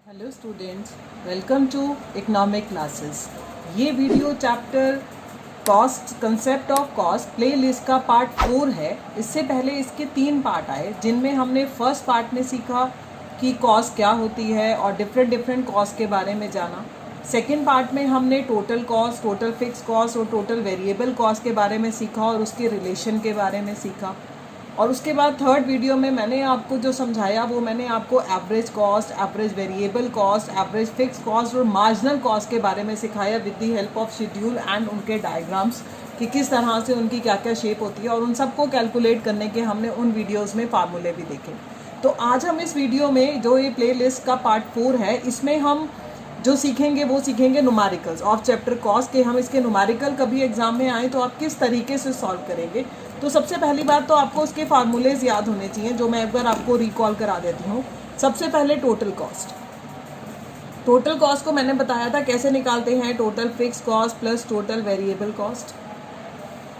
Hello students, welcome to economic classes. ये video chapter cost, concept of cost playlist का part 4 है। इससे पहले इसके 3 पार्ट आए, जिनमें हमने फर्स्ट पार्ट में सीखा कि कॉस्ट क्या होती है और डिफरेंट कॉस्ट के बारे में जाना। सेकेंड पार्ट में हमने total cost, total fix cost और टोटल वेरिएबल कॉस्ट के बारे में सीखा और उसके रिलेशन के बारे में सीखा। और उसके बाद थर्ड वीडियो में मैंने आपको जो समझाया वो मैंने आपको average cost, average variable cost, average fix cost और मार्जिनल कॉस्ट के बारे में सिखाया with the help of schedule and उनके डायग्राम्स कि किस तरह से उनकी क्या क्या शेप होती है, और उन सबको कैलकुलेट करने के हमने उन वीडियोज़ में फार्मूले भी देखे। तो आज हम इस वीडियो में जो ये प्ले लिस्ट का पार्ट 4 है, इसमें हम जो सीखेंगे वो सीखेंगे न्यूमेरिकल्स ऑफ चैप्टर कॉस्ट के। हम इसके न्यूमेरिकल कभी एग्जाम में आए तो आप किस तरीके से सॉल्व करेंगे। तो सबसे पहली बात तो आपको उसके फार्मूलेज याद होने चाहिए, जो मैं एक बार आपको रिकॉल करा देती हूँ। सबसे पहले टोटल कॉस्ट। टोटल कॉस्ट को मैंने बताया था कैसे निकालते हैं, total fix cost plus total variable cost.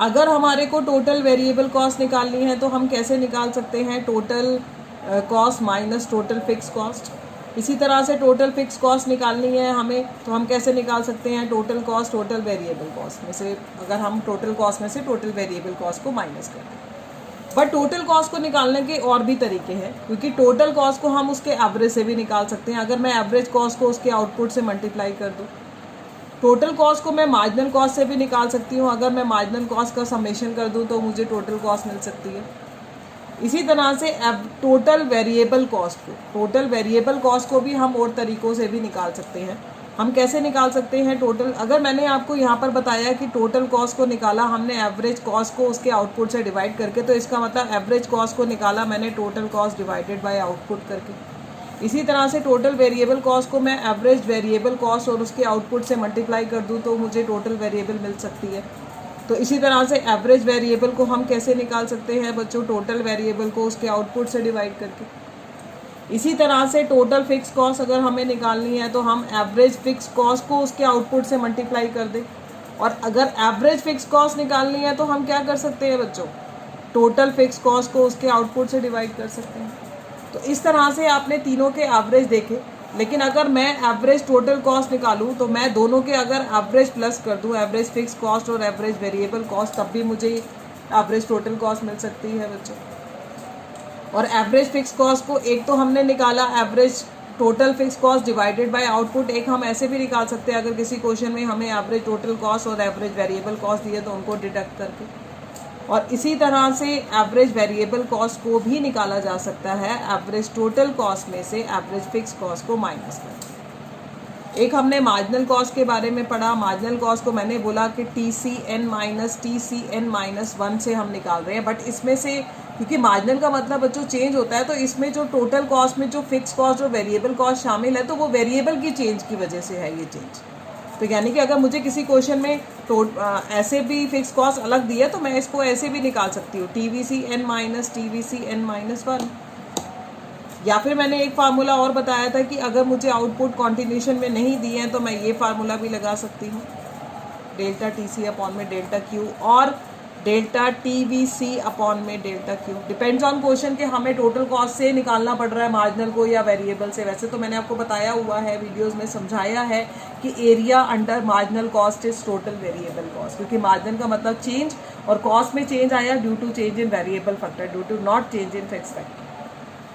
अगर हमारे को टोटल वेरिएबल कॉस्ट निकालनी है तो हम कैसे निकाल सकते हैं, total cost minus total fix cost. इसी तरह से टोटल फिक्स कॉस्ट निकालनी है हमें तो हम कैसे निकाल सकते हैं, total cost total variable cost में से, अगर हम टोटल कॉस्ट में से टोटल वेरिएबल कॉस्ट को माइनस कर दें। बट टोटल कॉस्ट को निकालने के और भी तरीके हैं, क्योंकि टोटल कॉस्ट को हम उसके एवरेज से भी निकाल सकते हैं। अगर मैं एवरेज कॉस्ट को उसके आउटपुट से मल्टीप्लाई कर दूँ, टोटल कॉस्ट को मैं मार्जिनल कॉस्ट से भी निकाल सकती हूँ। अगर मैं मार्जिनल कॉस्ट का समेशन कर दूँ तो मुझे टोटल कॉस्ट मिल सकती है। इसी तरह से टोटल वेरिएबल कॉस्ट को भी हम और तरीक़ों से भी निकाल सकते हैं। हम कैसे निकाल सकते हैं टोटल, अगर मैंने आपको यहाँ पर बताया कि टोटल कॉस्ट को निकाला हमने एवरेज कॉस्ट को उसके आउटपुट से डिवाइड करके, तो इसका मतलब एवरेज कॉस्ट को निकाला मैंने total cost divided by output करके। इसी तरह से टोटल वेरिएबल कॉस्ट को मैं एवरेज वेरिएबल कॉस्ट और उसके आउटपुट से मल्टीप्लाई कर दूँ तो मुझे टोटल वेरिएबल मिल सकती है। तो इसी तरह से एवरेज वेरिएबल को हम कैसे निकाल सकते हैं बच्चों, टोटल वेरिएबल को उसके आउटपुट से डिवाइड करके। इसी तरह से टोटल फिक्स कॉस्ट अगर हमें निकालनी है तो हम एवरेज फिक्स कॉस्ट को उसके आउटपुट से मल्टीप्लाई कर दें। और अगर एवरेज फिक्स कॉस्ट निकालनी है तो हम क्या कर सकते हैं बच्चों, टोटल फिक्स कॉस्ट को उसके आउटपुट से डिवाइड कर सकते हैं। तो इस तरह से आपने तीनों के एवरेज देखे। लेकिन अगर मैं एवरेज टोटल कॉस्ट निकालूं तो मैं दोनों के अगर एवरेज प्लस कर दूं, एवरेज फिक्स कॉस्ट और एवरेज वेरिएबल कॉस्ट, तब भी मुझे एवरेज टोटल कॉस्ट मिल सकती है बच्चों। और एवरेज फिक्स कॉस्ट को एक तो हमने निकाला average total fix cost divided by output, एक हम ऐसे भी निकाल सकते हैं अगर किसी क्वेश्चन में हमें एवरेज टोटल कॉस्ट और एवरेज वेरिएबल कॉस्ट दिए तो उनको डिडक्ट करके। और इसी तरह से एवरेज वेरिएबल कॉस्ट को भी निकाला जा सकता है एवरेज टोटल कॉस्ट में से एवरेज फिक्स कॉस्ट को माइनस करके। एक हमने मार्जिनल कॉस्ट के बारे में पढ़ा। मार्जिनल कॉस्ट को मैंने बोला कि TCN माइनस 1 से हम निकाल रहे हैं। बट इसमें से क्योंकि मार्जिनल का मतलब बच्चों चेंज होता है, तो इसमें जो टोटल कॉस्ट में जो फिक्स कॉस्ट और वेरिएबल कॉस्ट शामिल है तो वो वेरिएबल की चेंज की वजह से है ये चेंज। तो यानी कि अगर मुझे किसी क्वेश्चन में ऐसे भी फिक्स कॉस्ट अलग दी है तो मैं इसको ऐसे भी निकाल सकती हूँ, TVCN माइनस 1। या फिर मैंने एक फार्मूला और बताया था कि अगर मुझे आउटपुट कॉन्टिन्यूशन में नहीं दिए हैं तो मैं ये फार्मूला भी लगा सकती हूँ, डेल्टा TC अपॉन में डेल्टा Q और डेल्टा TVC अपॉन में delta Q। Depends on question के हमें टोटल कॉस्ट से निकालना पड़ रहा है मार्जिनल को या वेरिएबल से। वैसे तो मैंने आपको बताया हुआ है, वीडियोस में समझाया है कि area under marginal cost is total variable cost, क्योंकि मार्जिनल का मतलब चेंज और कॉस्ट में चेंज आया due to change in variable factor, due to not change in fix factor.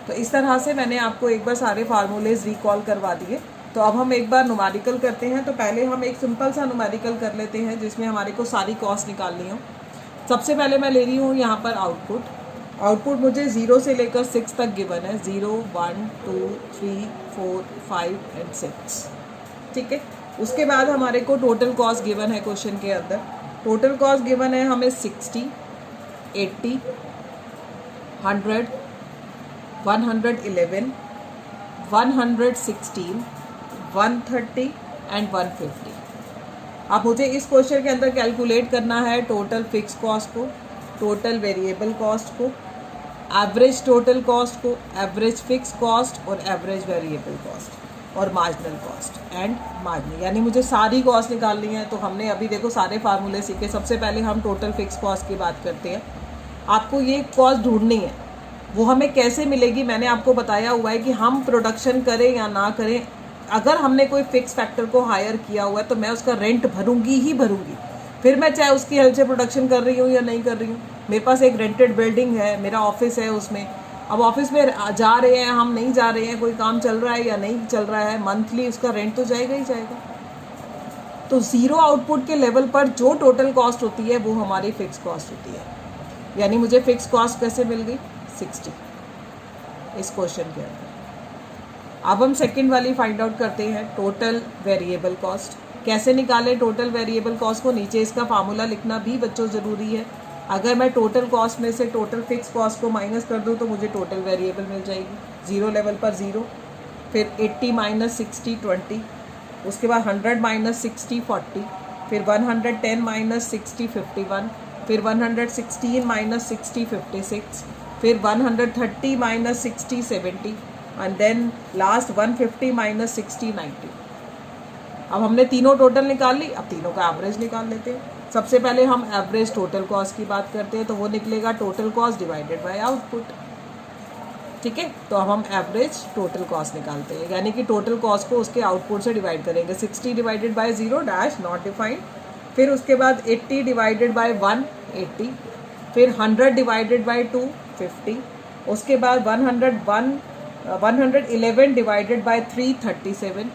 तो इस तरह से मैंने आपको एक बार सारे फार्मूलेज रिकॉल करवा दिए। तो अब हम एक बार न्यूमेरिकल करते हैं। तो पहले हम एक सिंपल सा न्यूमेरिकल कर लेते हैं जिसमें हमारे को सारी कॉस्ट निकालनी हो। सबसे पहले मैं ले रही हूँ यहाँ पर आउटपुट मुझे 0 से लेकर 6 तक गिवन है, 0 1 2 3 4 5 एंड 6, ठीक है। उसके बाद हमारे को टोटल कॉस्ट गिवन है क्वेश्चन के अंदर। टोटल कॉस्ट गिवन है हमें 60, 80, 100, 111, 116, 130 एंड 150। अब मुझे इस क्वेश्चन के अंदर कैलकुलेट करना है टोटल फिक्स कॉस्ट को, टोटल वेरिएबल कॉस्ट को, एवरेज टोटल कॉस्ट को, एवरेज फिक्स कॉस्ट और एवरेज वेरिएबल कॉस्ट और मार्जिनल कॉस्ट एंड मार्जिनल, यानी मुझे सारी कॉस्ट निकालनी है। तो हमने अभी देखो सारे फार्मूले सीखे। सबसे पहले हम टोटल फिक्स कॉस्ट की बात करते हैं। आपको ये कॉस्ट ढूंढनी है, वो हमें कैसे मिलेगी मैंने आपको बताया हुआ है कि हम प्रोडक्शन करें या ना करें अगर हमने कोई फिक्स फैक्टर को हायर किया हुआ है तो मैं उसका रेंट भरूंगी ही भरूंगी, फिर मैं चाहे उसकी हेल्प से प्रोडक्शन कर रही हूँ या नहीं कर रही हूँ। मेरे पास एक रेंटेड बिल्डिंग है, मेरा ऑफिस है उसमें, अब ऑफिस में जा रहे हैं हम, नहीं जा रहे हैं, कोई काम चल रहा है या नहीं चल रहा है, मंथली उसका रेंट तो जाएगा ही जाएगा। तो ज़ीरो आउटपुट के लेवल पर जो टोटल कॉस्ट होती है वो हमारी फिक्स कॉस्ट होती है। यानी मुझे फिक्स कॉस्ट कैसे मिल गई? 60 इस क्वेश्चन के अंदर। अब हम सेकंड वाली फाइंड आउट करते हैं, टोटल वेरिएबल कॉस्ट। कैसे निकालें टोटल वेरिएबल कॉस्ट को? नीचे इसका फार्मूला लिखना भी बच्चों ज़रूरी है। अगर मैं टोटल कॉस्ट में से टोटल फिक्स कॉस्ट को माइनस कर दूँ तो मुझे टोटल वेरिएबल मिल जाएगी। ज़ीरो लेवल पर ज़ीरो, फिर 80 माइनस 60 20, उसके बाद 100 माइनस 60 40, फिर 110 माइनस 60 51, फिर 116 माइनस 60 56, फिर 130 minus 60 70, and then last 150 minus 60 90। अब हमने तीनों टोटल निकाल ली, अब तीनों का एवरेज निकाल लेते हैं। सबसे पहले हम एवरेज टोटल कॉस्ट की बात करते हैं, तो वो निकलेगा total cost divided by output. ठीक है, तो अब हम एवरेज टोटल कॉस्ट निकालते हैं, यानी कि टोटल कॉस्ट को उसके आउटपुट से डिवाइड करेंगे। 60 divided bye 0 dash not defined, फिर उसके बाद 80 डिवाइडेड बाय 1 80, फिर 100 डिवाइडेड बाय 2 50, उसके बाद 111 डिवाइडेड बाय 3 37,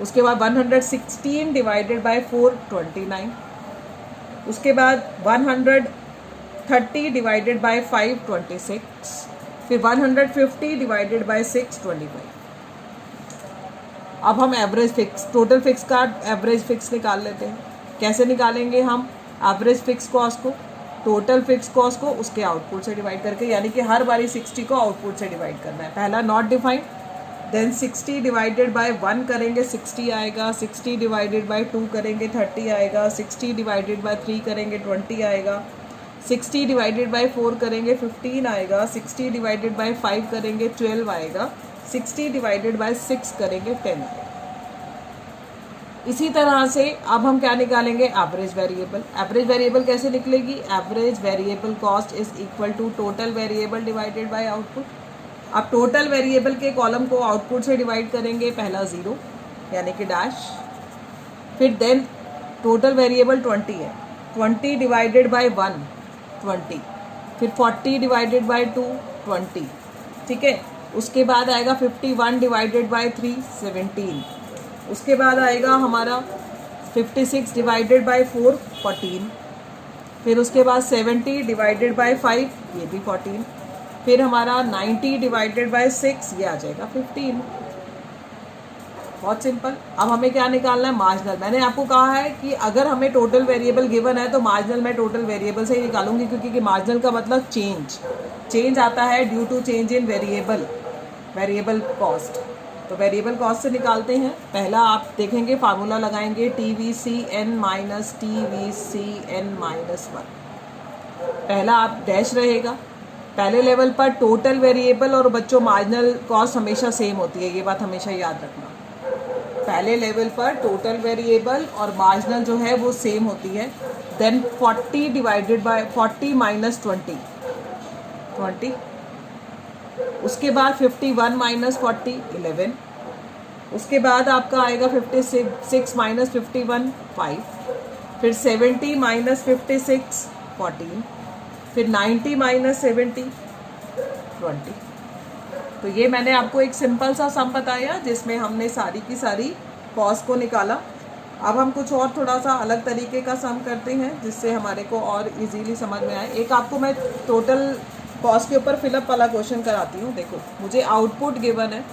उसके बाद 116 डिवाइडेड बाय 4 29, उसके बाद 130 डिवाइडेड बाय 5 26, फिर 150 डिवाइडेड बाय 6 25। अब हम एवरेज फिक्स, टोटल फिक्स का एवरेज फिक्स निकाल लेते हैं। कैसे निकालेंगे हम एवरेज फिक्स कॉस्ट को? टोटल फिक्स कॉस्ट को उसके आउटपुट से डिवाइड करके, यानी कि हर बारी 60 को आउटपुट से डिवाइड करना है। पहला not defined, then 60 divided by 1 करेंगे 60 आएगा, 60 डिवाइडेड बाय 2 करेंगे 30 आएगा, 60 डिवाइडेड बाय 3 करेंगे 20 आएगा, 60 डिवाइडेड बाय 4 करेंगे 15 आएगा, 60 डिवाइडेड बाय 5 करेंगे 12 आएगा, 60 डिवाइडेड बाय 6 करेंगे 10 आएगा। इसी तरह से अब हम क्या निकालेंगे? Average variable. एवरेज वेरिएबल कैसे निकलेगी? Average variable cost is equal to total variable divided by output. अब टोटल वेरिएबल के कॉलम को आउटपुट से डिवाइड करेंगे, पहला 0 यानी कि डैश, फिर देन टोटल वेरिएबल 20 है, 20 डिवाइडेड बाय 1 20, फिर 40 डिवाइडेड बाय 2 20, ठीक है। उसके बाद आएगा 51 डिवाइडेड बाय 3 17, उसके बाद आएगा हमारा 56 डिवाइडेड बाय 4 14, फिर उसके बाद 70 डिवाइडेड बाय 5 ये भी 14, फिर हमारा 90 डिवाइडेड बाय 6 ये आ जाएगा 15। बहुत सिंपल। अब हमें क्या निकालना है? मार्जिनल। मैंने आपको कहा है कि अगर हमें टोटल वेरिएबल गिवन है तो मार्जिनल मैं टोटल वेरिएबल से ही निकालूंगी, क्योंकि मार्जिनल का मतलब चेंज आता है due to change in variable cost. तो वेरिएबल कॉस्ट से निकालते हैं। पहला आप देखेंगे फार्मूला लगाएंगे, TVCN माइनस TVCN माइनस 1। पहला आप डैश रहेगा। पहले लेवल पर टोटल वेरिएबल और बच्चों मार्जिनल कॉस्ट हमेशा सेम होती है, ये बात हमेशा याद रखना। पहले लेवल पर टोटल वेरिएबल और मार्जिनल जो है वो सेम होती है। देन 40 डिवाइडेड बाय 40 माइनस 20 20, उसके बाद 51 माइनस 40 11, उसके बाद आपका आएगा 56 माइनस 51 5, फिर 70 माइनस 56 14, फिर 90 माइनस 70 20। तो ये मैंने आपको एक सिंपल सा सम बताया जिसमें हमने सारी की सारी कॉस्ट को निकाला। अब हम कुछ और थोड़ा सा अलग तरीके का सम करते हैं जिससे हमारे को और इजीली समझ में आए। एक आपको मैं टोटल कॉस्ट के ऊपर फिलअप वाला क्वेश्चन कराती हूँ। देखो, मुझे आउटपुट गिवन है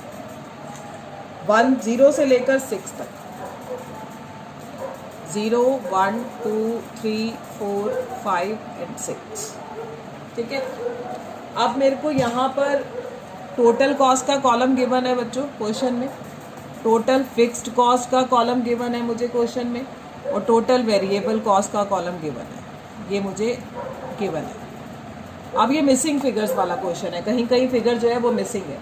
0 से लेकर 6 तक, 0 1 2 3 4 5 एंड 6, ठीक है। अब मेरे को यहाँ पर टोटल कॉस्ट का कॉलम गिवन है बच्चों क्वेश्चन में, टोटल फिक्स्ड कॉस्ट का कॉलम गिवन है मुझे क्वेश्चन में, और टोटल वेरिएबल कॉस्ट का कॉलम गिवन है, ये मुझे गिवन है। अब ये मिसिंग फिगर्स वाला क्वेश्चन है, कहीं कहीं फिगर जो है वो मिसिंग है।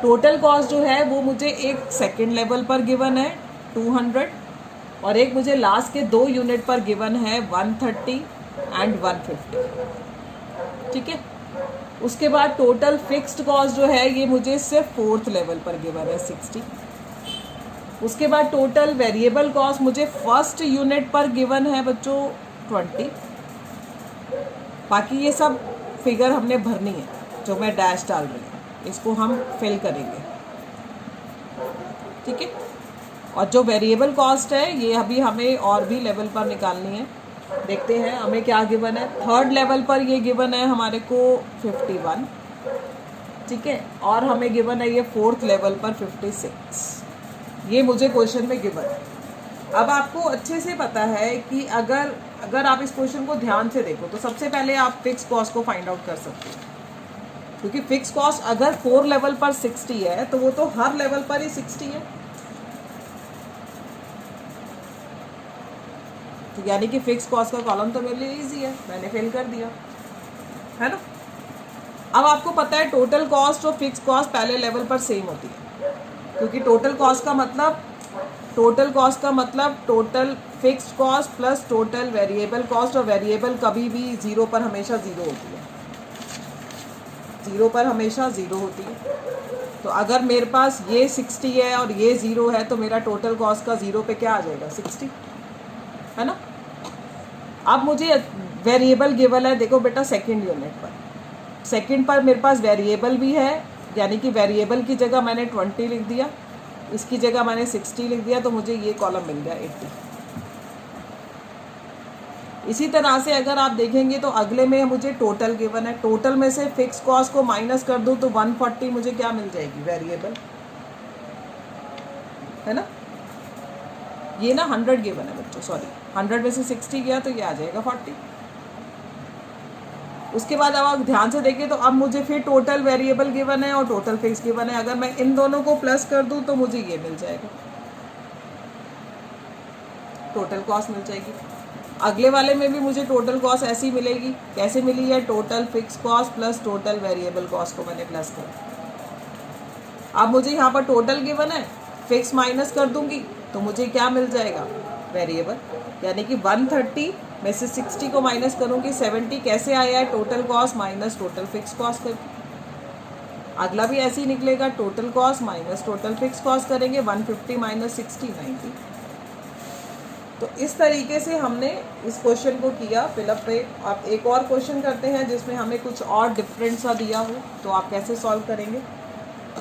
टोटल कॉस्ट जो है वो मुझे एक सेकेंड लेवल पर गिवन है 200, और एक मुझे लास्ट के 2 यूनिट पर गिवन है 130 एंड 150, ठीक है। उसके बाद टोटल फिक्स्ड कॉस्ट जो है ये मुझे सिर्फ 4th लेवल पर गिवन है 60, उसके बाद टोटल वेरिएबल कॉस्ट मुझे फर्स्ट यूनिट पर गिवन है बच्चों 20। बाकी ये सब फिगर हमने भरनी है, जो मैं डैश डाल रही हूँ इसको हम फिल करेंगे, ठीक है। और जो वेरिएबल कॉस्ट है ये अभी हमें और भी लेवल पर निकालनी है। देखते हैं हमें क्या गिवन है। थर्ड लेवल पर ये गिवन है हमारे को 51, ठीक है। और हमें गिवन है ये फोर्थ लेवल पर 56। ये मुझे क्वेश्चन में गिवन है। अब आपको अच्छे से पता है कि अगर आप इस क्वेश्चन को ध्यान से देखो तो सबसे पहले आप फिक्स कॉस्ट को फाइंड आउट कर सकते हो, क्योंकि फिक्स कॉस्ट अगर 4 लेवल पर 60 है तो वो तो हर लेवल पर ही 60 है, तो यानी कि फिक्स कॉस्ट का कॉलम तो मेरे लिए इजी है, मैंने फिल कर दिया, है ना। अब आपको पता है टोटल कॉस्ट और फिक्स कॉस्ट पहले लेवल पर सेम होती है, क्योंकि टोटल कॉस्ट का मतलब total fixed cost plus total variable cost, और वेरिएबल कभी भी जीरो पर हमेशा ज़ीरो होती है, ज़ीरो पर हमेशा ज़ीरो होती है। तो अगर मेरे पास ये 60 है और ये 0 है तो मेरा टोटल कॉस्ट का 0 पे क्या आ जाएगा 60, है ना। अब मुझे वेरिएबल गिवन है, देखो बेटा सेकंड यूनिट पर, सेकंड पर मेरे पास वेरिएबल भी है, यानी कि वेरिएबल की जगह मैंने 20 लिख दिया, इसकी जगह मैंने 60 लिख दिया, तो मुझे ये कॉलम मिल गया 80। इसी तरह से अगर आप देखेंगे तो अगले में मुझे टोटल गिवन है, टोटल में से फिक्स कॉस्ट को माइनस कर दूं तो 140 मुझे क्या मिल जाएगी वेरिएबल, है ना। ये ना 100 गिवन है बच्चों, सॉरी 100 में से 60 गया तो ये आ जाएगा 40। उसके बाद अब आप ध्यान से देखें तो अब मुझे फिर टोटल वेरिएबल गिवन है और टोटल फिक्स गिवन है, अगर मैं इन दोनों को प्लस कर दूं तो मुझे ये मिल जाएगा, टोटल कॉस्ट मिल जाएगी। अगले वाले में भी मुझे टोटल कॉस्ट ऐसी मिलेगी, कैसे मिली है, total fix cost plus total variable cost को मैंने प्लस किया। अब मुझे यहाँ पर टोटल गिवन है, फिक्स माइनस कर दूंगी तो मुझे क्या मिल जाएगा वेरिएबल, यानी कि 130 में से 60 को माइनस करूंगी 70, कैसे आया है total cost minus total fix cost करके। अगला भी ऐसे ही निकलेगा, total cost minus total fix cost करेंगे, 150 माइनस 60 90। तो इस तरीके से हमने इस क्वेश्चन को किया फिलअप पे। आप एक और क्वेश्चन करते हैं जिसमें हमें कुछ और डिफरेंट सा दिया हो, तो आप कैसे सॉल्व करेंगे।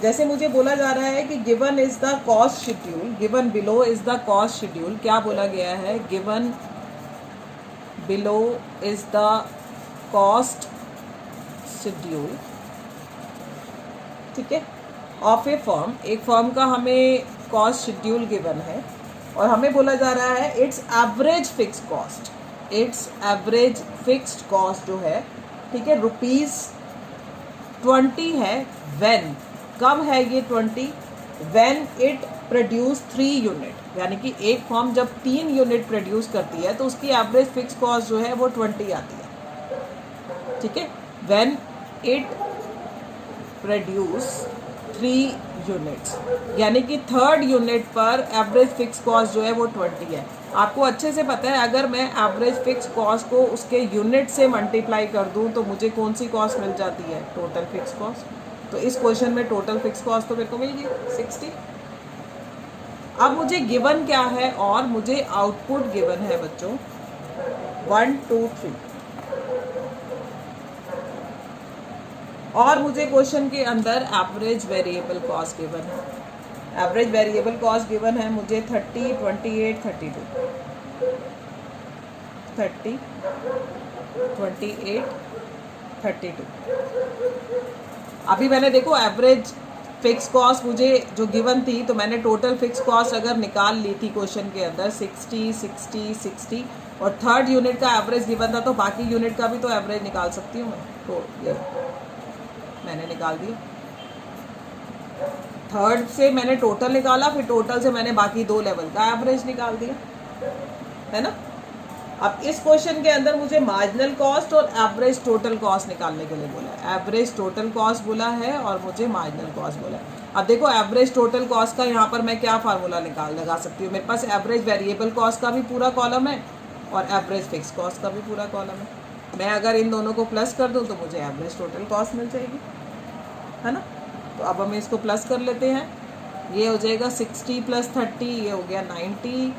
जैसे मुझे बोला जा रहा है कि given is the cost schedule, given below is the cost schedule. क्या बोला गया है, given below is the cost schedule, ठीक है, ऑफ ए फर्म। एक फर्म का हमें कॉस्ट शेड्यूल गिवन है और हमें बोला जा रहा है it's average fix cost, it's average fixed cost जो है, ठीक है, ₹20 है। व्हेन, कब है ये 20, व्हेन इट प्रोड्यूस 3 यूनिट, यानी कि एक फर्म जब 3 यूनिट प्रोड्यूस करती है तो उसकी एवरेज फिक्स कॉस्ट जो है वो 20 आती है, ठीक है। व्हेन इट प्रोड्यूस 3 यूनिट्स, यानी कि थर्ड यूनिट पर एवरेज फिक्स कॉस्ट जो है वो 20 है। आपको अच्छे से पता है अगर मैं एवरेज फिक्स कॉस्ट को उसके यूनिट से मल्टीप्लाई कर दूं तो मुझे कौन सी कॉस्ट मिल जाती है, टोटल फिक्स कॉस्ट। तो इस क्वेश्चन में टोटल फिक्स कॉस्ट तो मेरे को मिल गई 60। अब मुझे गिवन क्या है, और मुझे आउटपुट गिवन है बच्चों 1 2 3, और मुझे क्वेश्चन के अंदर एवरेज वेरिएबल कॉस्ट गिवन है। एवरेज वेरिएबल कॉस्ट गिवन है मुझे 30 28 32, 30 28 32। अभी मैंने देखो एवरेज फिक्स कॉस्ट मुझे जो गिवन थी, तो मैंने टोटल फिक्स कॉस्ट अगर निकाल ली थी क्वेश्चन के अंदर 60 60 60, और थर्ड यूनिट का एवरेज गिवन था तो बाकी यूनिट का भी तो एवरेज निकाल सकती हूँ मैं, तो ये मैंने निकाल दिया। थर्ड से मैंने टोटल निकाला, फिर टोटल से मैंने बाकी 2 लेवल का एवरेज निकाल दिया, है ना। अब इस क्वेश्चन के अंदर मुझे मार्जिनल कॉस्ट और एवरेज टोटल कॉस्ट निकालने के लिए बोला है। एवरेज टोटल कॉस्ट बोला है और मुझे मार्जिनल कॉस्ट बोला है। अब देखो एवरेज टोटल कॉस्ट का यहाँ पर मैं क्या फार्मूला लगा सकती हूँ, मेरे पास एवरेज वेरिएबल कॉस्ट का भी पूरा कॉलम है और एवरेज फिक्स कॉस्ट का भी पूरा कॉलम है। मैं अगर इन दोनों को प्लस कर दूँ तो मुझे एवरेज टोटल कॉस्ट मिल जाएगी, है ना। तो अब हम इसको प्लस कर लेते हैं, ये हो जाएगा 60 + 30, ये हो गया 90,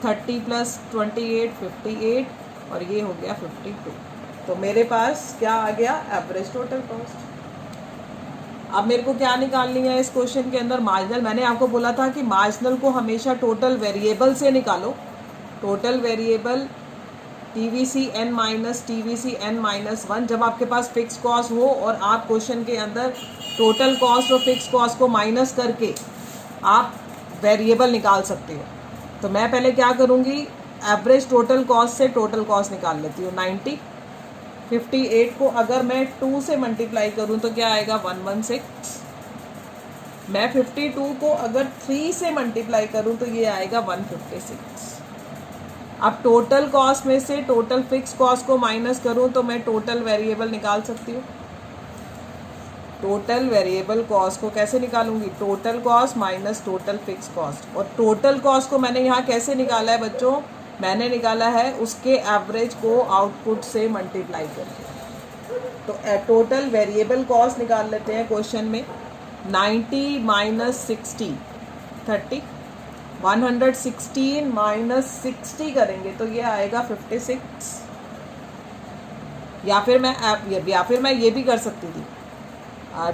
30 + 28 58, और ये हो गया 52। तो मेरे पास क्या आ गया, एवरेज टोटल कॉस्ट। अब मेरे को क्या निकालनी है इस क्वेश्चन के अंदर, मार्जिनल। मैंने आपको बोला था कि मार्जिनल को हमेशा टोटल वेरिएबल से निकालो। Total variable TVC n minus TVC n minus 1, जब आपके पास फिक्स कॉस्ट हो और आप क्वेश्चन के अंदर टोटल कॉस्ट और फिक्स कॉस्ट को माइनस करके आप वेरिएबल निकाल सकते हो। तो मैं पहले क्या करूँगी, एवरेज टोटल कॉस्ट से टोटल कॉस्ट निकाल लेती हूँ। 90, 58 को अगर मैं 2 से मल्टीप्लाई करूँ तो क्या आएगा, 116। मैं 52 को अगर 3 से मल्टीप्लाई करूँ तो ये आएगा 156। अब टोटल कॉस्ट में से टोटल फिक्स कॉस्ट को माइनस करूँ तो मैं टोटल वेरिएबल निकाल सकती हूँ। टोटल वेरिएबल कॉस्ट को कैसे निकालूंगी, total cost minus total fix cost. और टोटल कॉस्ट को मैंने यहाँ कैसे निकाला है बच्चों, मैंने निकाला है उसके एवरेज को आउटपुट से मल्टीप्लाई करके। तो टोटल वेरिएबल कॉस्ट निकाल लेते हैं क्वेश्चन में। 90 माइनस 60 30, 116 माइनस 60 करेंगे तो ये आएगा 56। या फिर मैं ये भी कर सकती थी,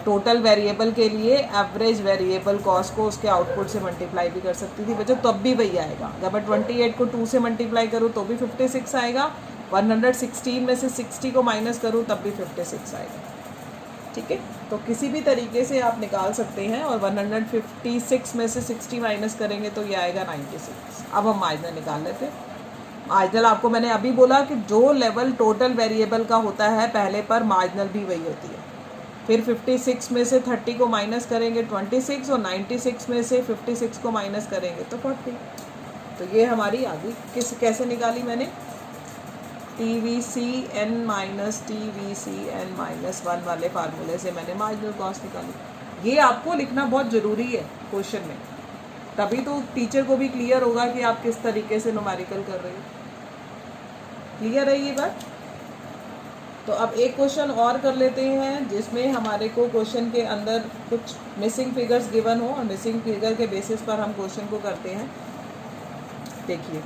टोटल वेरिएबल के लिए एवरेज वेरिएबल कॉस्ट को उसके आउटपुट से मल्टीप्लाई भी कर सकती थी बच्चों, तब भी वही आएगा। अगर मैं 28 को 2 से मल्टीप्लाई करूँ तो भी 56 आएगा, 116 में से 60 को माइनस करूँ तब भी 56 आएगा। ठीक है, तो किसी भी तरीके से आप निकाल सकते हैं। और 156 में से 60 माइनस करेंगे तो ये आएगा 96। अब हम मार्जिनल निकाल लेते हैं। मार्जिनल आपको मैंने अभी बोला कि जो लेवल टोटल वेरिएबल का होता है पहले पर, मार्जिनल भी वही होती है। फिर 56 में से 30 को माइनस करेंगे 26, और 96 में से 56 को माइनस करेंगे तो 40। तो ये हमारी आ गई। कैसे निकाली मैंने, TVC n minus TVC n minus 1 वाले फार्मूले से मैंने मार्जिनल कॉस्ट निकाली। ये आपको लिखना बहुत ज़रूरी है क्वेश्चन में, तभी तो टीचर को भी क्लियर होगा कि आप किस तरीके से न्यूमेरिकल कर रहे हो। क्लियर है ये बात। तो अब एक क्वेश्चन और कर लेते हैं जिसमें हमारे को क्वेश्चन के अंदर कुछ मिसिंग फिगर्स गिवन हो, और मिसिंग फिगर के बेसिस पर हम क्वेश्चन को करते हैं। देखिए,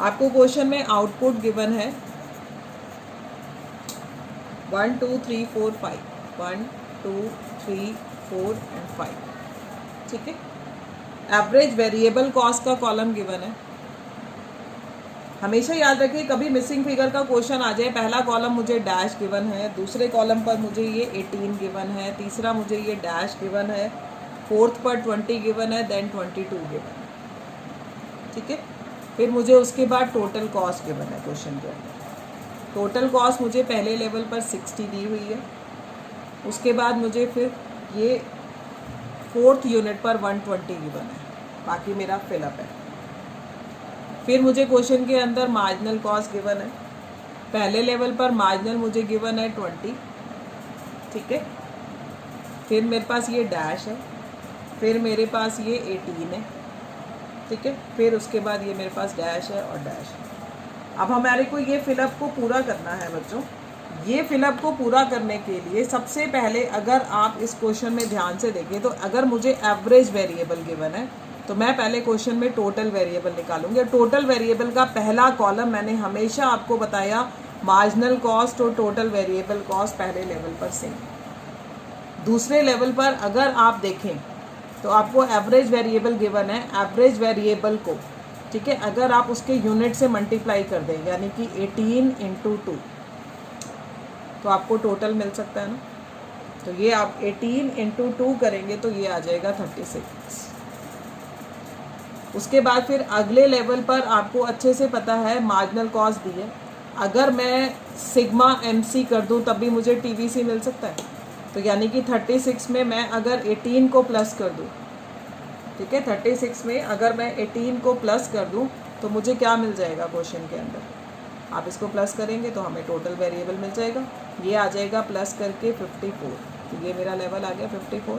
आपको क्वेश्चन में आउटपुट गिवन है 1 2 3 4 5, 1 2 3 4 एंड 5। ठीक है, एवरेज वेरिएबल कॉस्ट का कॉलम गिवन है। हमेशा याद रखिए, कभी मिसिंग फिगर का क्वेश्चन आ जाए, पहला कॉलम मुझे डैश गिवन है, दूसरे कॉलम पर मुझे ये 18 गिवन है, तीसरा मुझे ये डैश गिवन है, फोर्थ पर 20 गिवन है, देन 22 गिवन है। ठीक है, फिर मुझे उसके बाद टोटल कॉस्ट गिवन है क्वेश्चन के अंदर। टोटल कॉस्ट मुझे पहले लेवल पर 60 दी हुई है। उसके बाद मुझे फिर ये फोर्थ यूनिट पर 120 गिवन है, बाकी मेरा फिलअप है। फिर मुझे क्वेश्चन के अंदर मार्जिनल कॉस्ट गिवन है। पहले लेवल पर मार्जिनल मुझे गिवन है 20। ठीक है, फिर मेरे पास ये डैश है, फिर मेरे पास ये 18 है। ठीक है, फिर उसके बाद ये मेरे पास डैश है और डैश है। अब हमारे को ये फिलअप को पूरा करना है बच्चों। ये फिलअप को पूरा करने के लिए सबसे पहले अगर आप इस क्वेश्चन में ध्यान से देखें तो अगर मुझे एवरेज वेरिएबल गिवन है तो मैं पहले क्वेश्चन में टोटल वेरिएबल निकालूंगी। टोटल वेरिएबल का पहला कॉलम मैंने हमेशा आपको बताया, मार्जिनल कॉस्ट और टोटल वेरिएबल कॉस्ट पहले लेवल पर सेम। दूसरे लेवल पर अगर आप देखें तो आपको एवरेज वेरिएबल गिवन है। एवरेज वेरिएबल को, ठीक है, अगर आप उसके यूनिट से मल्टीप्लाई कर दें, यानी कि 18 × 2, तो आपको टोटल मिल सकता है ना। तो ये आप 18 × 2 करेंगे तो ये आ जाएगा 36। उसके बाद फिर अगले लेवल पर आपको अच्छे से पता है मार्जिनल कॉस्ट दी है। अगर मैं सिग्मा MC कर दूं तब भी मुझे TVC मिल सकता है। तो यानी कि 36 में मैं अगर 18 को प्लस कर दूं, ठीक है, 36 में अगर मैं 18 को प्लस कर दूं तो मुझे क्या मिल जाएगा क्वेश्चन के अंदर। आप इसको प्लस करेंगे तो हमें टोटल वेरिएबल मिल जाएगा। ये आ जाएगा प्लस करके 54। तो ये मेरा लेवल आ गया 54।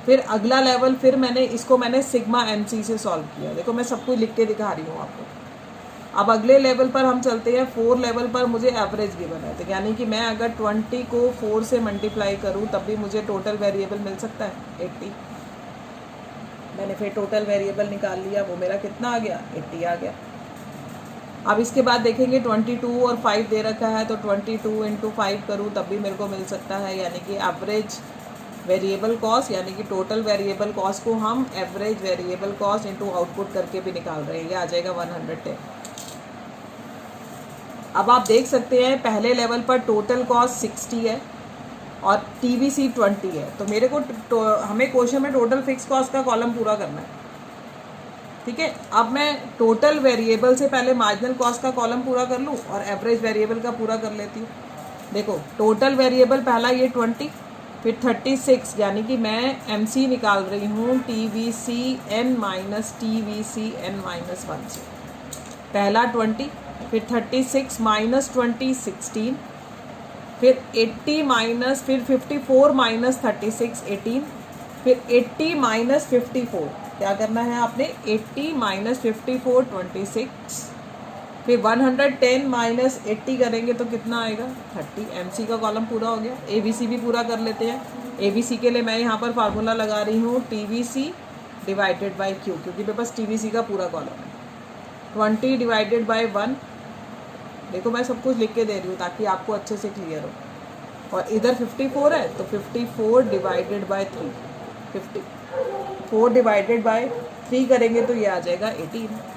फिर अगला लेवल, फिर मैंने सिग्मा MC से सॉल्व किया। देखो मैं सब कुछ लिख के दिखा रही हूँ आपको। अब अगले लेवल पर हम चलते हैं। 4 लेवल पर मुझे एवरेज गिवन है, तो यानी कि मैं अगर 20 को 4 से मल्टीप्लाई करूँ तब भी मुझे टोटल वेरिएबल मिल सकता है 80। मैंने फिर टोटल वेरिएबल निकाल लिया, वो मेरा कितना आ गया, 80 आ गया। अब इसके बाद देखेंगे 22 और 5 दे रखा है, तो 22 इंटू 5 करूँ तब भी मेरे को मिल सकता है, यानी कि एवरेज वेरिएबल कॉस्ट यानी कि टोटल वेरिएबल कॉस्ट को हम average variable cost into output करके भी निकाल रहे हैं, ये आ जाएगा 110। अब आप देख सकते हैं पहले लेवल पर टोटल कॉस्ट 60 है और TVC 20 है, तो मेरे को हमें क्वेश्चन में टोटल फिक्स कॉस्ट का कॉलम पूरा करना है, ठीक है। अब मैं टोटल वेरिएबल से पहले मार्जिनल कॉस्ट का कॉलम पूरा कर लूँ और एवरेज वेरिएबल का पूरा कर लेती हूँ। देखो टोटल वेरिएबल पहला ये 20, फिर 36 यानी कि मैं MC निकाल रही हूँ TVC n minus TVC n minus 1 से। पहला 20, फिर 36 माइनस 20 16, फिर 80 माइनस, फिर 54 माइनस 36 18, फिर 80 माइनस 54, क्या करना है आपने, 80 माइनस 54 26, फिर 110 माइनस 80 करेंगे तो कितना आएगा 30। MC का कॉलम पूरा हो गया। ABC भी पूरा कर लेते हैं। ABC के लिए मैं यहाँ पर फार्मूला लगा रही हूँ TVC डिवाइडेड बाई Q, क्योंकि मेरे पास TVC का पूरा कॉलम है। 20 डिवाइडेड बाई 1, देखो मैं सब कुछ लिख के दे रही हूँ ताकि आपको अच्छे से क्लियर हो। और इधर 54 है तो 54 डिवाइडेड बाई 3, 54 डिवाइडेड बाई 3 करेंगे तो ये आ जाएगा 18।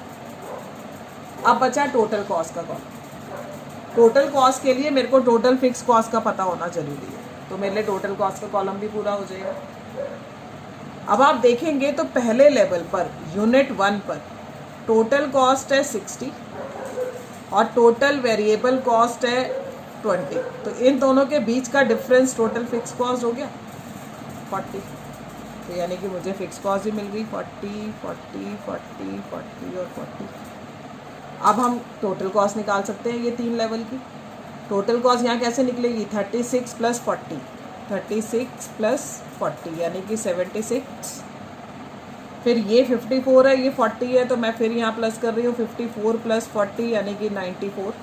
अब बचा टोटल कॉस्ट का कॉलम। टोटल कॉस्ट के लिए मेरे को टोटल फिक्स कॉस्ट का पता होना जरूरी है, तो मेरे लिए टोटल कॉस्ट का कॉलम भी पूरा हो जाएगा। अब आप देखेंगे तो पहले लेवल पर यूनिट 1 पर टोटल कॉस्ट है 60 और टोटल वेरिएबल कॉस्ट है 20, तो इन दोनों के बीच का डिफरेंस टोटल फिक्स कॉस्ट हो गया 40। तो यानी कि मुझे फिक्स कॉस्ट भी मिल गई 40 40 40 40 और 40। अब हम टोटल कॉस्ट निकाल सकते हैं ये 3 लेवल की। टोटल कॉस्ट यहाँ कैसे निकलेगी, 36 प्लस 40, 36 प्लस 40 यानी कि 76, फिर ये 54 है, ये 40 है, तो मैं फिर यहाँ प्लस कर रही हूँ 54 प्लस 40 यानी कि 94।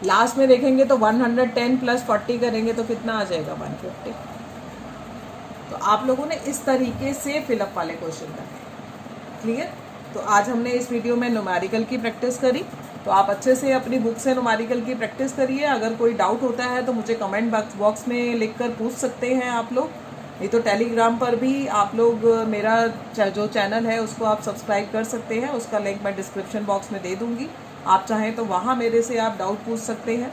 लास्ट में देखेंगे तो 110 प्लस 40 करेंगे तो कितना आ जाएगा 150। तो आप लोगों ने इस तरीके से फिलअप वाले क्वेश्चन करने, क्लियर। तो आज हमने इस वीडियो में न्यूमेरिकल की प्रैक्टिस करी, तो आप अच्छे से अपनी बुक से न्यूमेरिकल की प्रैक्टिस करिए। अगर कोई डाउट होता है तो मुझे कमेंट बॉक्स में लिखकर पूछ सकते हैं आप लोग, नहीं तो टेलीग्राम पर भी आप लोग मेरा जो चैनल है उसको आप सब्सक्राइब कर सकते हैं, उसका लिंक मैं डिस्क्रिप्शन बॉक्स में दे दूँगी। आप चाहें तो वहाँ मेरे से आप डाउट पूछ सकते हैं।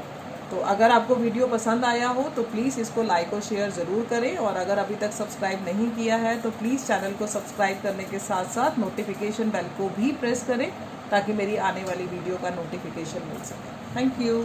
तो अगर आपको वीडियो पसंद आया हो तो प्लीज़ इसको लाइक और शेयर ज़रूर करें, और अगर अभी तक सब्सक्राइब नहीं किया है तो प्लीज़ चैनल को सब्सक्राइब करने के साथ साथ नोटिफिकेशन बेल को भी प्रेस करें ताकि मेरी आने वाली वीडियो का नोटिफिकेशन मिल सके। Thank you.